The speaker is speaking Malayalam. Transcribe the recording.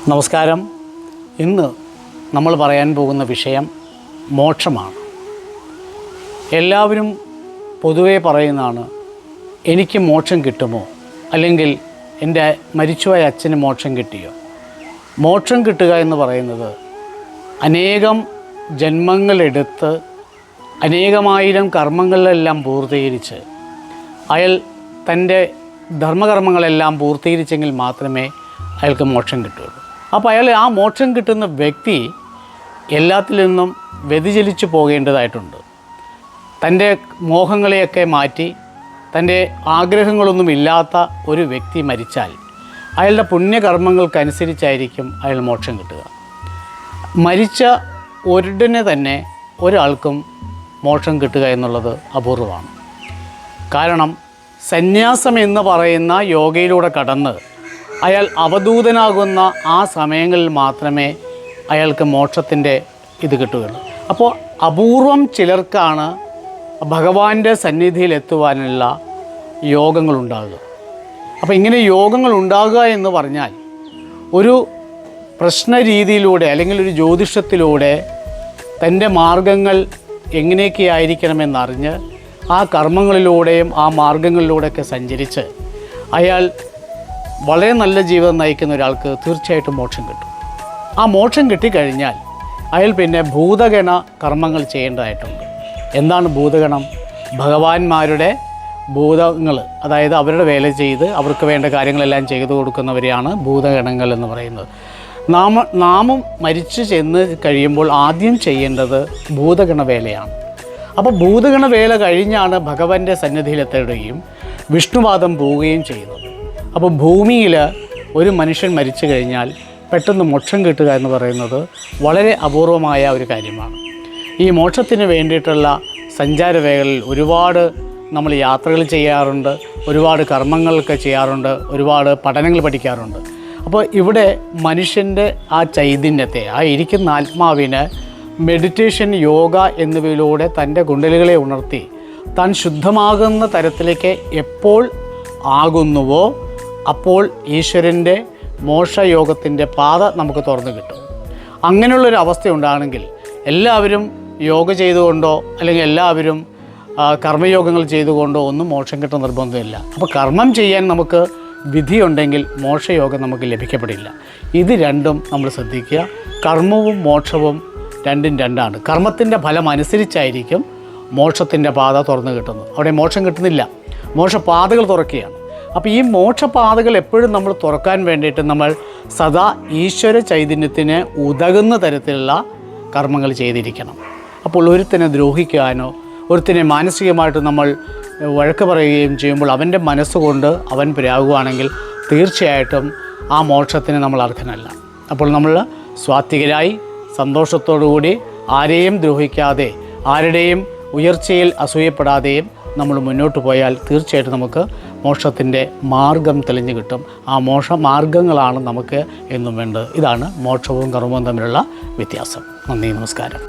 നമസ്കാരം. ഇന്ന് നമ്മൾ പറയാൻ പോകുന്ന വിഷയം മോക്ഷമാണ്. എല്ലാവരും പൊതുവെ പറയുന്നതാണ്, എനിക്ക് മോക്ഷം കിട്ടുമോ, അല്ലെങ്കിൽ എൻ്റെ മരിച്ചുപോയ അച്ഛന് മോക്ഷം കിട്ടിയോ. മോക്ഷം കിട്ടുക എന്ന് പറയുന്നത് അനേകം ജന്മങ്ങളെടുത്ത് അനേകമായിരം കർമ്മങ്ങളെല്ലാം പൂർത്തീകരിച്ച് അയാൾ തൻ്റെ ധർമ്മകർമ്മങ്ങളെല്ലാം പൂർത്തീകരിച്ചെങ്കിൽ മാത്രമേ അയാൾക്ക് മോക്ഷം കിട്ടുകയുള്ളൂ. അപ്പോൾ അയാൾ ആ മോക്ഷം കിട്ടുന്ന വ്യക്തി എല്ലാത്തിൽ നിന്നും വ്യതിചലിച്ചു പോകേണ്ടതായിട്ടുണ്ട്. തൻ്റെ മോഹങ്ങളെയൊക്കെ മാറ്റി തൻ്റെ ആഗ്രഹങ്ങളൊന്നും ഇല്ലാത്ത ഒരു വ്യക്തി മരിച്ചാൽ അയാളുടെ പുണ്യകർമ്മങ്ങൾക്കനുസരിച്ചായിരിക്കും അയാൾ മോക്ഷം കിട്ടുക. മരിച്ച ഉടനെ തന്നെ ഒരാൾക്കും മോക്ഷം കിട്ടുക എന്നുള്ളത് അപൂർവമാണ്. കാരണം സന്യാസം എന്ന് പറയുന്ന യോഗയിലൂടെ കടന്ന് അയാൾ അവധൂതനാകുന്ന ആ സമയങ്ങളിൽ മാത്രമേ അയാൾക്ക് മോക്ഷത്തിൻ്റെ ഇത് കിട്ടുകയുള്ളൂ. അപ്പോൾ അപൂർവം ചിലർക്കാണ് ഭഗവാന്റെ സന്നിധിയിലെത്തുവാനുള്ള യോഗങ്ങളുണ്ടാകുക. അപ്പോൾ ഇങ്ങനെ യോഗങ്ങളുണ്ടാകുക എന്ന് പറഞ്ഞാൽ ഒരു പ്രശ്ന രീതിയിലൂടെ അല്ലെങ്കിൽ ഒരു ജ്യോതിഷത്തിലൂടെ തൻ്റെ മാർഗങ്ങൾ എങ്ങനെയൊക്കെ ആയിരിക്കണമെന്നറിഞ്ഞ് ആ കർമ്മങ്ങളിലൂടെയും ആ മാർഗങ്ങളിലൂടെയൊക്കെ സഞ്ചരിച്ച് അയാൾ വളരെ നല്ല ജീവിതം നയിക്കുന്ന ഒരാൾക്ക് തീർച്ചയായിട്ടും മോക്ഷം കിട്ടും. ആ മോക്ഷം കിട്ടിക്കഴിഞ്ഞാൽ അയാൾ പിന്നെ ഭൂതഗണ കർമ്മങ്ങൾ ചെയ്യേണ്ടതായിട്ടുണ്ട്. എന്താണ് ഭൂതഗണം? ഭഗവാന്മാരുടെ ഭൂതങ്ങൾ, അതായത് അവരുടെ വേല ചെയ്ത് അവർക്ക് വേണ്ട കാര്യങ്ങളെല്ലാം ചെയ്തു കൊടുക്കുന്നവരെയാണ് ഭൂതഗണങ്ങൾ എന്ന് പറയുന്നത്. നാമും മരിച്ചു ചെന്ന് കഴിയുമ്പോൾ ആദ്യം ചെയ്യേണ്ടത് ഭൂതഗണ വേലയാണ്. അപ്പോൾ ഭൂതഗണ വേല കഴിഞ്ഞാണ് ഭഗവാന്റെ സന്നിധിയിലെത്തുകയും വിഷ്ണുപാദം പോവുകയും ചെയ്യുന്നത്. അപ്പോൾ ഭൂമിയിൽ ഒരു മനുഷ്യൻ മരിച്ചു കഴിഞ്ഞാൽ പെട്ടെന്ന് മോക്ഷം കിട്ടുക എന്ന് പറയുന്നത് വളരെ അപൂർവമായ ഒരു കാര്യമാണ്. ഈ മോക്ഷത്തിന് വേണ്ടിയിട്ടുള്ള സഞ്ചാരവേളകളിൽ ഒരുപാട് നമ്മൾ യാത്രകൾ ചെയ്യാറുണ്ട്, ഒരുപാട് കർമ്മങ്ങളൊക്കെ ചെയ്യാറുണ്ട്, ഒരുപാട് പഠനങ്ങൾ പഠിക്കാറുണ്ട്. അപ്പോൾ ഇവിടെ മനുഷ്യൻ്റെ ആ ചൈതന്യത്തെ, ആ ഇരിക്കുന്ന ആത്മാവിന് മെഡിറ്റേഷൻ, യോഗ എന്നിവയിലൂടെ തൻ്റെ കുണ്ടലികളെ ഉണർത്തി താൻ ശുദ്ധമാകുന്ന തരത്തിലേക്ക് എപ്പോൾ ആകുന്നുവോ അപ്പോൾ ഈശ്വരൻ്റെ മോക്ഷയോഗത്തിൻ്റെ പാത നമുക്ക് തുറന്നു കിട്ടും. അങ്ങനെയുള്ളൊരു അവസ്ഥ ഉണ്ടാണെങ്കിൽ എല്ലാവരും യോഗ ചെയ്തുകൊണ്ടോ അല്ലെങ്കിൽ എല്ലാവരും കർമ്മയോഗങ്ങൾ ചെയ്തുകൊണ്ടോ ഒന്നും മോക്ഷം കിട്ടുന്ന നിർബന്ധമില്ല. അപ്പോൾ കർമ്മം ചെയ്യാൻ നമുക്ക് വിധിയുണ്ടെങ്കിൽ മോക്ഷയോഗം നമുക്ക് ലഭിക്കപ്പെടില്ല. ഇത് രണ്ടും നമ്മൾ ശ്രദ്ധിക്കുക. കർമ്മവും മോക്ഷവും രണ്ടും രണ്ടാണ്. കർമ്മത്തിൻ്റെ ഫലം അനുസരിച്ചായിരിക്കും മോക്ഷത്തിൻ്റെ പാത തുറന്നു കിട്ടുന്നത്. അവിടെ മോക്ഷം കിട്ടുന്നില്ല, മോക്ഷപാതകൾ തുറക്കുകയാണ്. അപ്പോൾ ഈ മോക്ഷപാതകൾ എപ്പോഴും നമ്മൾ തുറക്കാൻ വേണ്ടിയിട്ട് നമ്മൾ സദാ ഈശ്വര ചൈതന്യത്തിന് ഉതകുന്ന തരത്തിലുള്ള കർമ്മങ്ങൾ ചെയ്തിരിക്കണം. അപ്പോൾ ഒരുത്തിനെ ദ്രോഹിക്കാനോ ഒരുത്തിനെ മാനസികമായിട്ട് നമ്മൾ വഴക്ക് പറയുകയും ചെയ്യുമ്പോൾ അവൻ്റെ മനസ്സുകൊണ്ട് അവൻ പിരാകുകയാണെങ്കിൽ തീർച്ചയായിട്ടും ആ മോക്ഷത്തിന് നമ്മൾ അർഹനല്ല. അപ്പോൾ നമ്മൾ സ്വാത്വികരായി സന്തോഷത്തോടുകൂടി ആരെയും ദ്രോഹിക്കാതെ ആരുടെയും ഉയർച്ചയിൽ അസൂയപ്പെടാതെയും നമ്മൾ മുന്നോട്ട് പോയാൽ തീർച്ചയായിട്ടും നമുക്ക് മോക്ഷത്തിൻ്റെ മാർഗം തെളിഞ്ഞു കിട്ടും. ആ മോക്ഷ മാർഗങ്ങളാണ് നമുക്ക് എന്നും വേണ്ടത്. ഇതാണ് മോക്ഷവും കർമ്മവും തമ്മിലുള്ള വ്യത്യാസം. നന്ദി, നമസ്കാരം.